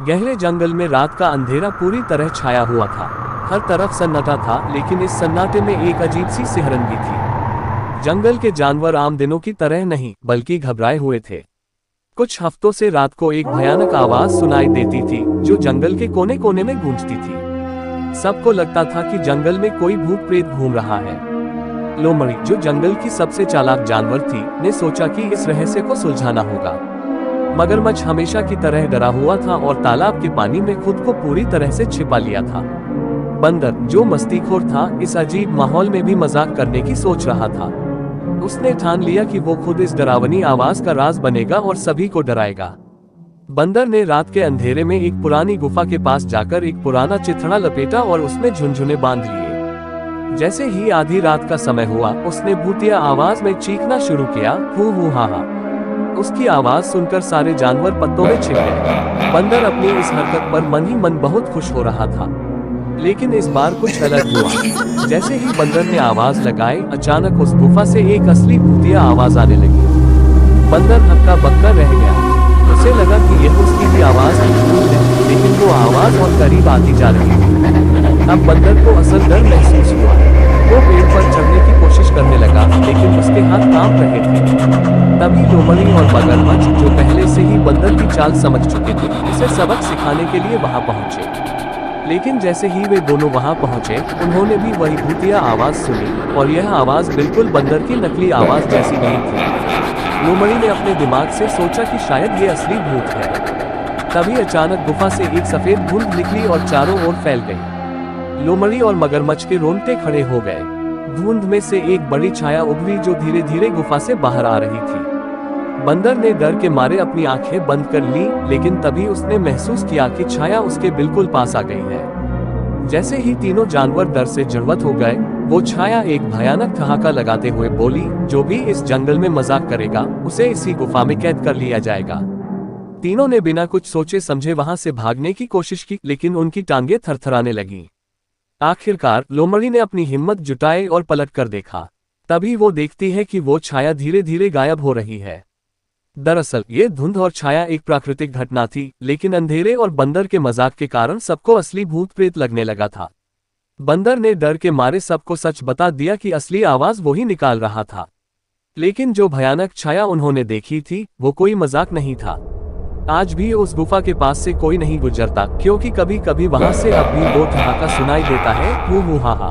गहरे जंगल में रात का अंधेरा पूरी तरह छाया हुआ था। हर तरफ सन्नाटा था, लेकिन इस सन्नाटे में एक अजीब सी सिहरन थी। जंगल के जानवर आम दिनों की तरह नहीं, बल्कि घबराए हुए थे। कुछ हफ्तों से रात को एक भयानक आवाज सुनाई देती थी, जो जंगल के कोने कोने में गूंजती थी। सबको लगता था कि जंगल में कोई भूत प्रेत घूम रहा है। लोमड़ी, जो जंगल की सबसे चालाक जानवर थी, ने सोचा कि इस रहस्य को सुलझाना होगा। मगरमच्छ हमेशा की तरह डरा हुआ था और तालाब के पानी में खुद को पूरी तरह से छिपा लिया था। बंदर, जो मस्तीखोर था, इस अजीब माहौल में भी मजाक करने की सोच रहा था। उसने ठान लिया कि वो खुद इस डरावनी आवाज का राज बनेगा और सभी को डराएगा। बंदर ने रात के अंधेरे में एक पुरानी गुफा के पास जाकर एक पुराना चिथड़ा लपेटा और उसमें झुनझुने बांध लिए। जैसे ही आधी रात का समय हुआ, उसने भूतिया आवाज में चीखना शुरू किया, हू हू हा हा। उसकी आवाज सुनकर सारे जानवर पत्तों में छिप गए। बंदर अपनी इस हरकत पर मन ही मन बहुत खुश हो रहा था। लेकिन इस बार कुछ अलग हुआ। जैसे ही बंदर ने आवाज लगाई, अचानक उस गुफा से एक असली भूतिया आवाज आने लगी। बंदर हक्का बक्का रह गया। उसे लगा कि यह उसकी भी आवाज है, लेकिन वो आवाज और करीब आती जा रही थी। अब बंदर को असल डर महसूस हुआ। वो पेड़ पर चढ़ने की कोशिश करने लगा, लेकिन उसके हाथ कांप रहे थे। तभी लोमड़ी और मगरमच्छ, जो पहले से ही बंदर की चाल समझ चुके थे, उसे सबक सिखाने के लिए वहां पहुंचे। लेकिन जैसे ही वे दोनों वहां पहुंचे, उन्होंने भी वही भूतिया आवाज सुनी, और यह आवाज बिल्कुल बंदर की नकली आवाज जैसी नहीं थी। लोमड़ी ने अपने दिमाग से सोचा कि शायद ये असली भूत है। तभी अचानक गुफा से एक सफेद धुंध निकली और चारों ओर फैल गई। लोमड़ी और मगरमच्छ के रोंगटे खड़े हो गए। धुंध में से एक बड़ी छाया उभरी, जो धीरे धीरे गुफा से बाहर आ रही थी। बंदर ने डर के मारे अपनी आंखें बंद कर ली, लेकिन तभी उसने महसूस किया कि छाया उसके बिल्कुल पास आ गई है। जैसे ही तीनों जानवर डर से जड़वत हो गए, वो छाया एक भयानक ठहाका लगाते हुए बोली, जो भी इस जंगल में मजाक करेगा, उसे इसी गुफा में कैद कर लिया जाएगा। तीनों ने बिना कुछ सोचे समझे वहां से भागने की कोशिश की, लेकिन उनकी टांगें थरथराने लगीं। आखिरकार लोमड़ी ने अपनी हिम्मत जुटाई और पलट कर देखा। तभी वो देखती है कि वो छाया धीरे धीरे गायब हो रही है। दरअसल ये धुंध और छाया एक प्राकृतिक घटना थी, लेकिन अंधेरे और बंदर के मजाक के कारण सबको असली भूत प्रेत लगने लगा था। बंदर ने डर के मारे सबको सच बता दिया कि असली आवाज वो ही निकाल रहा था। लेकिन जो भयानक छाया उन्होंने देखी थी, वो कोई मजाक नहीं था। आज भी उस गुफा के पास से कोई नहीं गुजरता, क्योंकि कभी कभी वहां से अब भी वो ठहाका सुनाई देता है, हू हू हा हा।